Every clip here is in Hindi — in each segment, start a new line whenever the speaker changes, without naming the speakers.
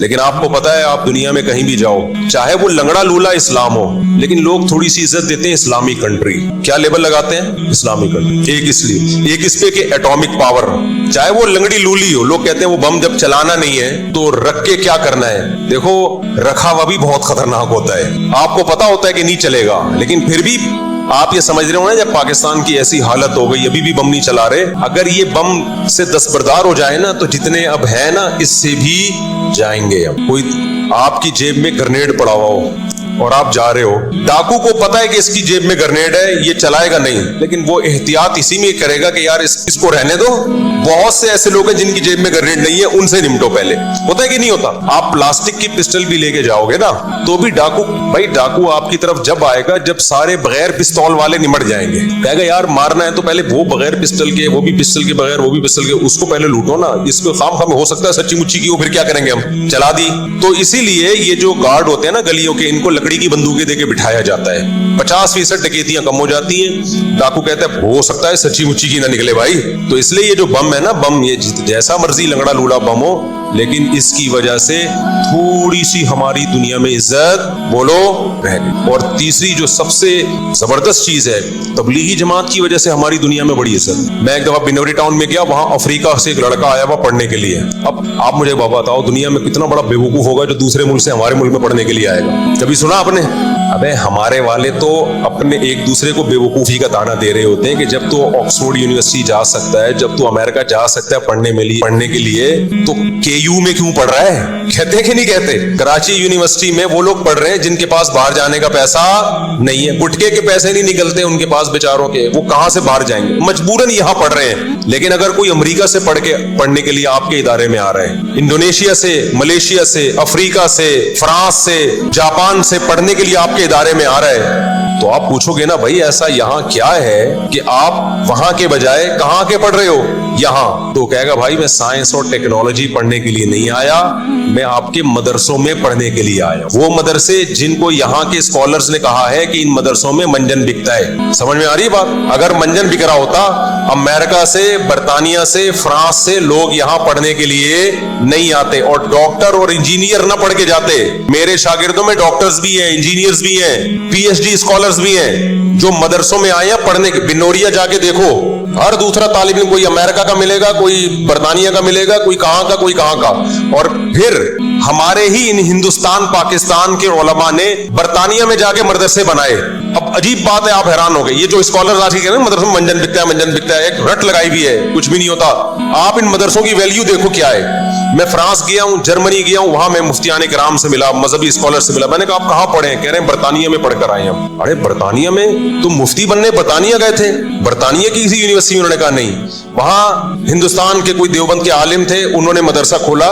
लेकिन आपको पता है, आप दुनिया में कहीं भी जाओ, चाहे वो लंगड़ा लूला इस्लाम हो, लेकिन लोग थोड़ी सी इज्जत देते हैं इस्लामी कंट्री। क्या लेबल लगाते हैं? इस्लामी कंट्री। एक इसलिए, एक इस पे कि एटॉमिक पावर। चाहे वो लंगड़ी लूली हो, लोग कहते हैं वो बम जब चलाना नहीं है तो रख के क्या करना है। देखो, रखा हुआ भी बहुत खतरनाक होता है। आपको पता होता है कि नहीं चलेगा, लेकिन फिर भी आप ये समझ रहे हो ना, जब पाकिस्तान की ऐसी हालत हो गई, अभी भी बम नहीं चला रहे, अगर ये बम से दस्तबरदार हो जाए ना, तो जितने अब है ना, इससे भी जाएंगे। अब कोई आपकी जेब में ग्रेनेड पड़ा हुआ हो और आप जा रहे हो, डाकू को पता है कि इसकी जेब में ग्रेनेड है, ये चलाएगा नहीं, लेकिन वो एहतियात इसी में करेगा कि यार इसको रहने दो। बहुत से ऐसे लोग हैं जिनकी जेब में ग्रेनेड नहीं है, उनसे निपटो पहले। होता है कि नहीं होता? आप प्लास्टिक की पिस्टल भी लेके जाओगे ना, तो भी डाकू, भाई डाकू आपकी तरफ जब आएगा जब सारे बगैर पिस्तौल वाले निमट जाएंगे। कहेगा यार मारना है तो पहले वो बगैर पिस्टल के, वो भी पिस्टल के बगैर, वो भी पिस्टल के, उसको पहले लूटो ना। इसको खाम हो सकता है सच्ची मुच्ची की हो, फिर क्या करेंगे हम, चला दी। तो इसीलिए ये जो गार्ड होते हैं ना गलियों के, इनको लकड़ी की बंदूकें देके बिठाया जाता है। 50% डकैतियां कम हो जाती हैं। डाकू कहता है हो सकता है सच्ची मुच्ची की ना निकले भाई। तो इसलिए ये जो बम है ना, बम ये जैसा मर्जी लंगड़ा लूला बम हो, लेकिन इसकी वजह से थोड़ी सी हमारी दुनिया में इज्जत बोलो रह गई। और तीसरी जो सबसे जबरदस्त चीज है, तबलीगी जमात की वजह से हमारी दुनिया में बड़ी इज्जत। मैं एक दफा बिनोरी टाउन में गया, वहां अफ्रीका से एक लड़का आया हुआ पढ़ने के लिए। अब आप मुझे बताओ, दुनिया में कितना बड़ा बेवकूफ होगा जो दूसरे मुल्क से हमारे मुल्क में पढ़ने के लिए आएगा। कभी सुना आपने? अबे हमारे वाले तो अपने एक दूसरे को बेवकूफी का दाना दे रहे होते हैं कि जब तो ऑक्सफोर्ड यूनिवर्सिटी जा सकता है, जब तो अमेरिका जा सकता है पढ़ने के लिए, तो केयू में क्यों पढ़ रहा है? कहते हैं कि नहीं कहते? कराची यूनिवर्सिटी में वो लोग पढ़ रहे हैं जिनके पास बाहर जाने का पैसा नहीं है। गुटके के पैसे नहीं निकलते उनके पास बेचारों के, वो कहां से बाहर जाएंगे? मजबूरन यहां पढ़ रहे हैं। लेकिन अगर कोई अमेरिका से पढ़ने के लिए आपके इदारे में आ रहा है, इंडोनेशिया से, मलेशिया से, अफ्रीका से, फ्रांस से, जापान से पढ़ने के लिए आपके इदारे में आ रहा है, तो आप पूछोगे ना भाई ऐसा यहाँ क्या है कि आप वहां के बजाय कहां के पढ़ रहे हो? यहाँ। तो कहेगा भाई मैं साइंस और टेक्नोलॉजी पढ़ने के लिए नहीं आया, मैं आपके मदरसों में पढ़ने के लिए आया। वो मदरसे जिनको यहाँ के स्कॉलर्स ने कहा है कि इन मदरसों में मंजन बिकता है। समझ में आ रही है बात? अगर मंजन बिक रहा होता, अमेरिका से, बर्तानिया से, फ्रांस से लोग यहाँ पढ़ने के लिए नहीं आते और डॉक्टर और इंजीनियर ना पढ़ के जाते। मेरे शागिर्दों में डॉक्टर्स भी हैं, इंजीनियर्स भी हैं, पीएचडी स्कॉलर्स भी हैं जो मदरसों में आए हैं पढ़ने के। बिनोरिया जाके देखो, हर दूसरा तालिब इल्म कोई अमेरिका का मिलेगा, कोई बर्तानिया का मिलेगा, कोई कहां का, कोई कहां का। और फिर हमारे ही इन हिंदुस्तान पाकिस्तान के उलमा ने बर्तानिया में जाके मदरसे बनाए। अब अजीब बात है, आप हैरान हो गए। ये जो स्कॉलर्स आज कह रहे हैं मदरसों में मंजन बिकता है, मंजन बिकता है, एक रट लगाई भी है, कुछ भी नहीं होता। आप इन मदरसों की वैल्यू देखो क्या है। मैं फ्रांस गया हूं, जर्मनी गया हूं, वहां मैं मुफ्तियान किराम से मिला, मजहबी स्कॉलर से मिला। मैंने कहा आप कहां पढ़े? कह रहे हैं बर्तानिया में पढ़कर आए हम। अरे बर्तानिया में? तुम मुफ्ती बनने बर्तानिया गए थे? बर्तानिया की किसी यूनिवर्सिटी में? उन्होंने कहा नहीं, वहां हिंदुस्तान के कोई देवबंद के आलिम थे, उन्होंने मदरसा खोला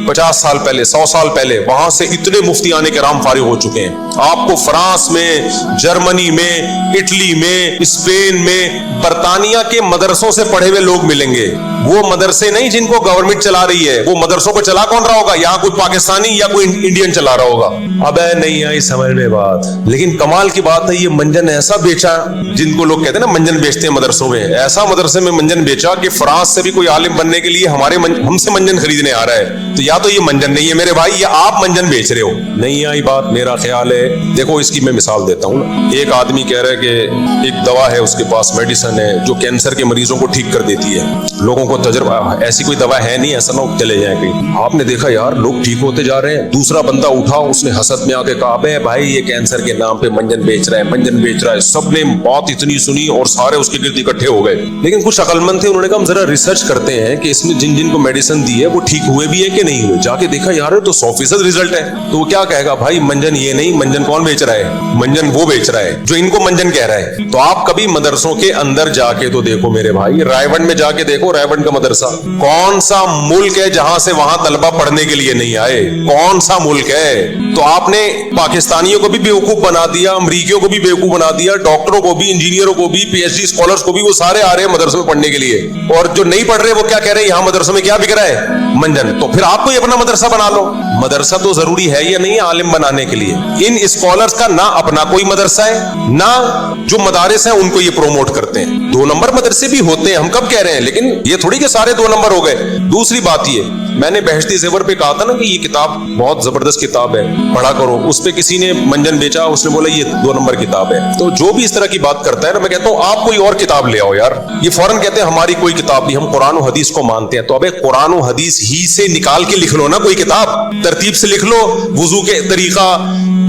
50 साल पहले, 100 साल पहले। वहां से इतने मुफ्तियान किराम फारिग हो चुके हैं। आपको फ्रांस में, जर्मनी में, इटली में, स्पेन में, बर्तानिया के मदरसों से पढ़े हुए लोग मिलेंगे। वो मदरसे नहीं जिनको गवर्नमेंट चला रही है। वो मदरसों को चला कौन रहा होगा? यहाँ कोई पाकिस्तानी या कोई इंडियन चला रहा होगा। अब नहीं आई समझ में बात। लेकिन कमाल की बात है, ये मंजन ऐसा बेचा, जिनको लोग कहते हैं ना मंजन बेचते हैं मदरसों में, ऐसा मदरसे में मंजन बेचा कि फ्रांस से भी कोई आलिम बनने के लिए हमसे मंजन खरीदने आ रहा है। तो या तो ये मंजन नहीं है मेरे भाई, या आप मंजन बेच रहे हो। नहीं आई बात? मेरा ख्याल है, देखो इसकी मैं मिसाल देता हूँ। एक आदमी कह रहा है कि एक दवा है उसके पास, मेडिसिन है जो कैंसर के मरीजों को ठीक कर देती है। लोगों को तजर्बा, ऐसी कोई दवा है नहीं, ऐसा ना चले जाए कहीं। आपने देखा यार लोग ठीक होते जा रहे हैं। दूसरा बंदा उठा, उसने हसद में आके कहा बे भाई ये कैंसर के नाम पे मंजन बेच रहा है, मंजन बेच रहा है। सबने बात इतनी सुनी और सारे उसके गिर्द इकट्ठे हो गए। लेकिन कुछ अकलमंद थे, उन्होंने कहा हम जरा रिसर्च करते हैं कि इसमें जिन जिन को मेडिसिन दी है वो ठीक हुए भी है कि नहीं हुए। जाके देखा यार तो 100% रिजल्ट है। तो वो क्या कहेगा भाई मंजन ये नहीं, मंजन कौन बेच रहा है? मंजन वो बेच रहा है जो इनको मंजन कह रहा है। तो आप कभी मदरसों के अंदर जाके तो देखो मेरे भाई, रायवन में जाके देखो, रायवन का मदरसा। कौन सा मुल्क है जहां से वहां तलबा पढ़ने के लिए नहीं आए? कौन सा मुल्क है? तो आपने पाकिस्तानियों को भी बेवकूफ बना दिया, अमरीकियों को भी बेवकूफ बना दिया, डॉक्टरों को भी, इंजीनियरों को भी, पीएचडी स्कॉलर्स को भी, वो सारे आ रहे हैं मदरसों में पढ़ने के लिए। और जो नहीं पढ़ रहे वो क्या कह रहे हैं, यहां मदरसों में क्या बिक रहा है? मंजन। तो फिर आपको कोई अपना मदरसा बना लो। मदरसा तो जरूरी है या नहीं आलिम बनाने के लिए? इन स्कॉलर्स का ना अपना कोई मदरसा है, ना जो मदारिस हैं उनको ये प्रोमोट करते हैं। 2 नंबर मदरसे भी होते हैं, हम कब कह रहे हैं, लेकिन ये थोड़ी कि सारे 2 नंबर हो गए। दूसरी बात ये, मैंने बहश्ती ज़ेवर पे कहा था ना कि ये किताब बहुत जबरदस्त किताब है, पढ़ा करो। उस पे किसी ने मंजन बेचा, उसने बोला ये 2 नंबर किताब है। तो जो भी इस तरह की बात करता है ना, मैं कहता हूँ आप कोई और किताब ले आओ यार। ये फौरन कहते हैं हमारी कोई किताब नहीं, हम कुरान और हदीस को मानते हैं। तो अबे कुरान और हदीस ही से निकाल के लिख लो ना कोई किताब, तरतीब से लिख लो। वुजू के तरीका,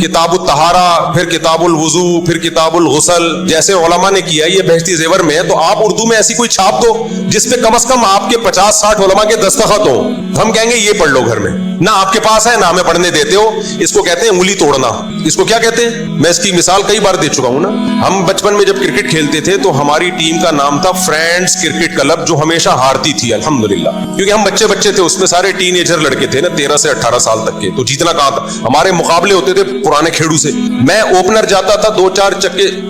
किताबुल तहारा, फिर किताबुल वुजू, फिर किताबुल गुसल, जैसे उलमा ने किया। ये बहश्ती ज़ेवर में है, तो आप उर्दू में ऐसी कोई छाप दो जिसपे कम से कम आपके 50-60 उलमा के दस्तखत हो। हम कहेंगे ये पढ़ लो घर में। ना आपके पास है, ना हमें पढ़ने देते हो। इसको कहते हैं उंगली तोड़ना। इसको क्या कहते हैं? मैं इसकी मिसाल कई बार दे चुका हूं ना। हम बचपन में जब क्रिकेट खेलते थे तो हमारी टीम का नाम था फ्रेंड्स क्रिकेट क्लब, जो हमेशा हारती थी अल्हम्दुलिल्लाह, क्योंकि हम बच्चे बच्चे थे। उसमें सारे टीनेजर लड़के थे ना, 13 से 18 साल तक के। तो जीतना कहां था, हमारे मुकाबले होते थे पुराने खेड़ू से। मैं ओपनर जाता था, 2-4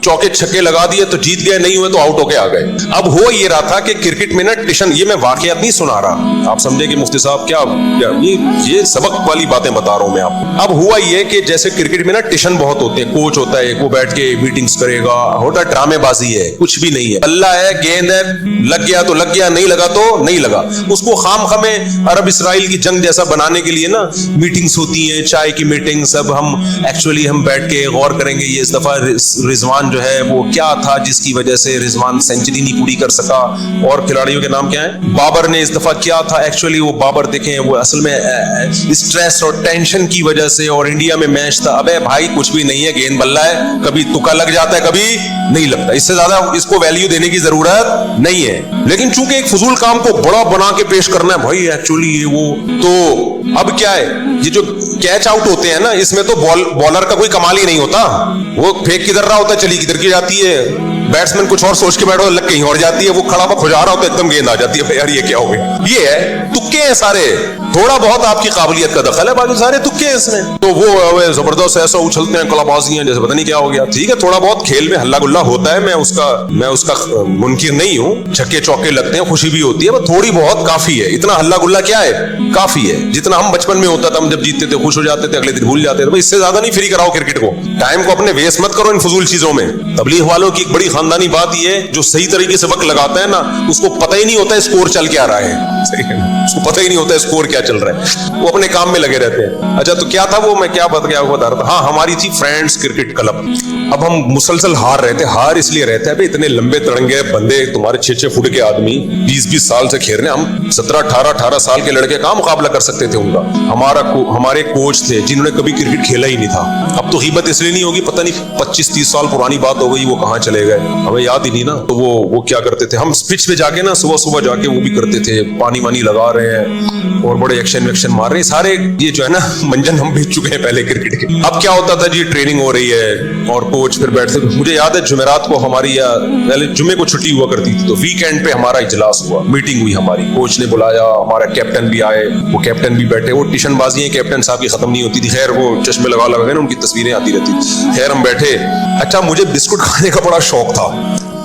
चौके छक्के लगा दिए तो जीत गए, नहीं हुए तो आउट होके आ गए। अब हो ये रहा था कि क्रिकेट में ना टिशन, ये मैं वाकयात नहीं सुना रहा, आप समझे कि मुफ्ती साहब क्या ये सबक वाली बातें बता रहा हूं मैं आपको। अब हुआ ये कि जैसे क्रिकेट में ना टिशन बहुत होते हैं, कोच होता है, वो बैठ के मीटिंग्स करेगा, होता ड्रामेबाजी है, कुछ भी नहीं है। बल्ला है, गेंद है, लग गया तो लग गया, नहीं लगा तो नहीं लगा। उसको खाम में अरब इसराइल की जंग जैसा बनाने के लिए ना मीटिंग्स होती हैं, चाय की मीटिंग। सब हम बैठ के गौर करेंगे ये इस दफा रिजवान जो है वो क्या था जिसकी वजह से रिजवान सेंचुरी नहीं पूरी कर सका, और खिलाड़ियों के नाम क्या है। बाबर ने इस दफा क्या था, एक्चुअली वो बाबर देखें वो असल में स्ट्रेस और टेंशन की वजह से, और इंडिया में मैच था। अबे भाई कुछ भी नहीं है, गेंद बल्ला है, कभी तुक्का लग जाता है, कभी नहीं लगता। इससे ज्यादा इसको वैल्यू देने की जरूरत नहीं है। लेकिन चूंकि एक फजूल काम को बड़ा बना के पेश करना है, भाई एक्चुअली ये वो, तो अब क्या है, ये जो कैच आउट होते हैं ना, इसमें तो बॉलर का कोई कमाल ही नहीं होता। वो फेंक किधर रहा होता है, चली किधर की जाती है, बैट्समैन कुछ और सोच के बैठो, लग कहीं और जाती है, वो खड़ा खुजा रहा होता है, एकदम गेंद आ जाती है। यार ये क्या हो गया, ये है तुक्के हैं सारे। थोड़ा बहुत आपकी काबिलियत का दखल है, बाकी सारे तुक्के हैं इसमें। तो वो जबरदस्त ऐसा उछलते हैं, कलाबाजी हैं, जैसे पता नहीं क्या हो गया। ठीक है, थोड़ा बहुत खेल में हल्ला गुल्ला होता है, मैं उसका मुनकिर नहीं हूँ। छक्के चौके लगते हैं, खुशी भी होती है, पर थोड़ी बहुत काफी है। इतना हल्ला गुल्ला क्या है, काफी है। जितना हम बचपन में होता था, हम जब जीतते थे खुश हो जाते थे, अगले दिन भूल जाते थे। इससे ज्यादा नहीं फ्री कराओ क्रिकेट को, टाइम को अपने वेस्ट मत करो इन फजूल चीजों में। तबलीग वालों की एक बड़ी खानदानी बात ये है, जो सही तरीके से वक्त लगाता है ना, उसको पता ही नहीं होता है स्कोर चल क्या रहा है। सही है, उसको पता ही नहीं होता है स्कोर क्या चल रहा है, वो अपने काम में लगे रहते हैं। अच्छा, तो क्या था वो, मैं क्या बता रहा था। हाँ, हमारी थी फ्रेंड्स क्रिकेट क्लब। अब हम मुसलसल हार रहे थे। हार इसलिए रहता है, इतने लंबे तरंगे बंदे, तुम्हारे 6-6 फुट के आदमी 20-20 साल से खेल रहे हैं। हम 17-18 साल के लड़के कहाँ मुकाबला कर सकते थे उनका। हमारे कोच थे जिन्होंने कभी क्रिकेट खेला ही नहीं था। अब तो ग़ीबत इसलिए नहीं होगी, पता नहीं 25-30 साल पुरानी बात हो गई, वो कहाँ चले गए, हमें याद ही नहीं ना। तो वो क्या करते थे, हम पिच पे जाके ना सुबह जाके वो भी करते थे, पानी वानी लगा रहे हैं और बड़े एक्शन वैक्शन मार रहे हैं सारे। ये जो है ना मंजन हम भेज चुके हैं पहले क्रिकेट के। अब क्या होता था जी, ट्रेनिंग हो रही है और कोच फिर बैठते। मुझे याद है जुमेरात को हमारी, या पहले जुम्मे को छुट्टी हुआ करती थी, तो वीकेंड पे हमारा इजलास हुआ, मीटिंग हुई हमारी। कोच ने बुलाया, हमारा कैप्टन भी आए, वो कैप्टन भी बैठे। वो टिशन बाजी कैप्टन साहब की खत्म नहीं होती थी। खैर वो चश्मे लगा ना, उनकी तस्वीरें आती रहती। खैर हम बैठे। अच्छा, मुझे बिस्कुट खाने का बड़ा शौक था,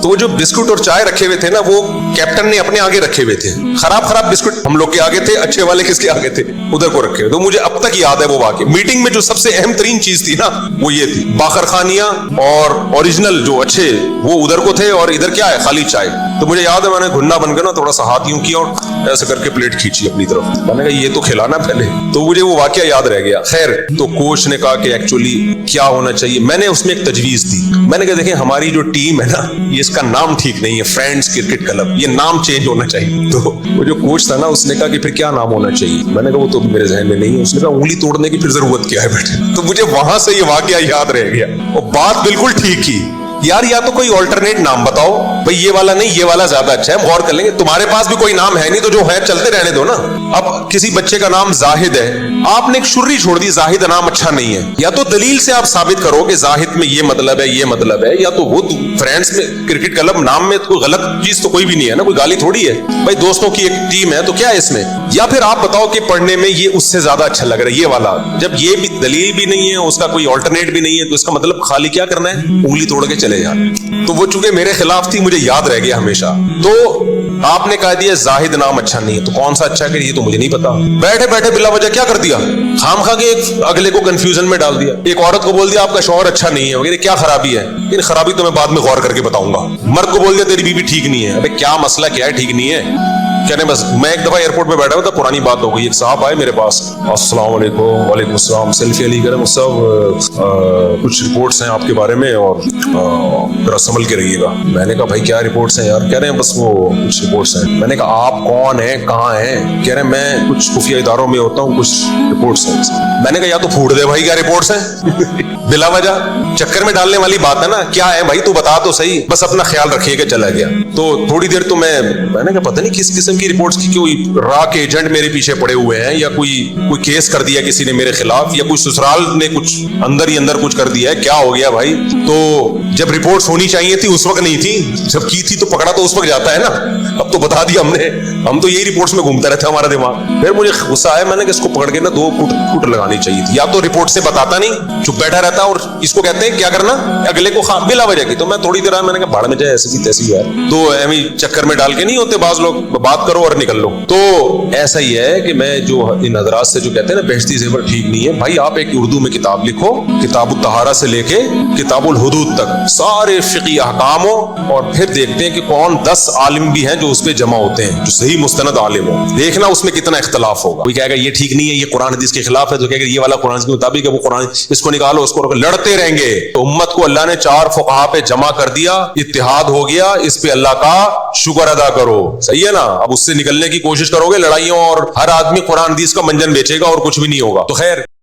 तो वो जो बिस्कुट और चाय रखे हुए थे ना, वो कैप्टन ने अपने आगे रखे हुए थे। खराब बिस्कुट हम लोग के आगे थे, अच्छे वाले किसके आगे थे, उधर को रखे हुए। तो मुझे अब तक याद है वो वाकई। मीटिंग में जो सबसे अहम तरीन चीज थी ना, वो ये थी, बाकर खानिया और ओरिजिनल जो अच्छे वो उधर को थे, और इधर क्या है, खाली चाय। तो मुझे याद है मैंने घुन्ना बनकर ना थोड़ा सा हाथ यूं किया और ऐसे करके प्लेट खींची अपनी तरफ। मैंने कहा ये तो खिलाना पहले, तो मुझे वो वाकया याद रह गया। खैर, तो कोच ने कहा कि एक्चुअली क्या होना चाहिए। मैंने उसमें एक तजवीज दी। मैंने कहा देखें, हमारी जो टीम है ना, ये इसका नाम ठीक नहीं है, फ्रेंड्स क्रिकेट क्लब, ये नाम चेंज होना चाहिए। तो वो जो कोच था ना, उसने कहा कि फिर क्या नाम होना चाहिए। मैंने कहा वो तो मेरे जहन में नहीं है। उसने कहा उंगली तोड़ने की फिर जरूरत क्या है बेटे। तो मुझे वहां से ये वाकया याद रह गया, और बात बिल्कुल ठीक ही। यार या तो कोई ऑल्टरनेट नाम बताओ, भाई ये वाला नहीं, ये वाला ज्यादा अच्छा है, हम गौर कर लेंगे। तुम्हारे पास भी कोई नाम है नहीं, तो जो है चलते रहने दो ना। अब किसी बच्चे का नाम जाहिद है, आपने एक शुर्री छोड़ दी, जाहिद नाम अच्छा नहीं है। या तो दलील से आप साबित करो कि जाहिद में ये मतलब है, ये मतलब है, या तो वो फ्रेंड्स में क्रिकेट क्लब नाम में कोई गलत चीज तो कोई भी नहीं है ना, कोई गाली थोड़ी है भाई, दोस्तों की एक टीम है, तो क्या है इसमें। या फिर आप बताओ कि पढ़ने में ये उससे ज्यादा अच्छा लग रहा है, ये वाला। जब ये भी दलील भी नहीं है, उसका कोई ऑल्टरनेट भी नहीं है, तो इसका मतलब खाली क्या करना है, उंगली तोड़ के चले जाना। तो वो चूंकि मेरे खिलाफ थी, मुझे याद रह गया हमेशा। तो आपने कह दिया जाहिद नाम अच्छा नहीं है, तो कौन सा अच्छा है ये तो मुझे नहीं पता। बैठे बैठे बिला वजह क्या कर दिया, खाम खा के एक अगले को कंफ्यूजन में डाल दिया। एक औरत को बोल दिया आपका शौहर अच्छा नहीं है वगैरह, क्या खराबी है, इन खराबी तो मैं बाद में गौर करके बताऊंगा। मर्द को बोल दिया तेरी बीवी ठीक नहीं है, अबे क्या मसला क्या है, ठीक नहीं है कहने बस। मैं एक दफा एयरपोर्ट पे बैठा हुआ था, पुरानी बात हो गई, एक साहब आए मेरे पास, अस्सलाम वालेकुम। वालेकुम अस्सलाम। सेल्फी अली करें सब कुछ रिपोर्ट्स हैं आपके बारे में और जरा संभल के रहिएगा। मैंने कहा भाई क्या रिपोर्ट्स हैं यार, कह रहे हैं बस वो कुछ रिपोर्ट्स हैं। मैंने कहा आप कौन है, कहाँ है, कह रहे हैं मैं कुछ खुफिया इदारों में होता हूँ, कुछ रिपोर्ट्स हैं। मैंने कहा या तो फूट दे भाई क्या रिपोर्ट्स हैं बिला वजह चक्कर में डालने वाली बात है ना, क्या है भाई तू बता तो सही, बस अपना ख्याल रखिएगा। चला गया। तो थोड़ी देर तो मैंने कहा पता नहीं किस किस्म की रिपोर्ट्स की, कोई राक एजेंट मेरे पीछे पड़े हुए हैं या कोई केस कर दिया किसी ने मेरे खिलाफ, या कोई ससुराल ने कुछ अंदर ही अंदर कुछ कर दिया है, क्या हो गया भाई। तो जब रिपोर्ट्स होनी चाहिए थी उस वक्त नहीं थी, जब की थी तो पकड़ा तो उस वक्त जाता है ना, अब तो बता दिया हमने, हम तो यही रिपोर्ट्स में घूमता रहता है हमारा दिमाग। फिर मुझे गुस्सा आया, मैंने इसको पकड़ के ना 2 कूट लगानी चाहिए थी, या तो रिपोर्ट से बताता नहीं चुप बैठा रहता, और इसको कहते हैं क्या करना अगले को बिला वजह की। तो मैं थोड़ी देर मैंने कहा भाड़ में जाए, ऐसी तैसी यार, तो एमी चक्कर में डाल के नहीं होते बाज लोग, बात करो और निकल लो। तो ऐसा ही है कि मैं जो इन हजरात से जो कहते हैं ना बेहश्ती ज़ेवर ठीक नहीं है भाई, आप एक उर्दू में किताब लिखो, किताबुत तहारा से लेके किताबुल हुदूद तक सारे फिक़ी अहकाम हो, और फिर देखते हैं कि कौन 10 आलिम भी हैं जो उस पे जमा होते हैं, जो सही मुस्तनद आलिम हो, देखना उसमें कितना इख्तलाफ होगा। कोई कहेगा ये ठीक नहीं है, ये कुरान हदीस के खिलाफ है, तो कहेगा ये वाला कुरान के मुताबिक है, वो कुरान इसको निकालो उसको, लड़ते रहेंगे। तो उम्मत को अल्लाह ने 4 फुक़हा पे जमा कर दिया, इत्तिहाद हो गया, इस पे अल्लाह का शुक्र अदा करो, सही है ना। अब उससे निकलने की कोशिश करोगे लड़ाइयों, और हर आदमी कुरान हदीस का मंजन बेचेगा और कुछ भी नहीं होगा। तो खैर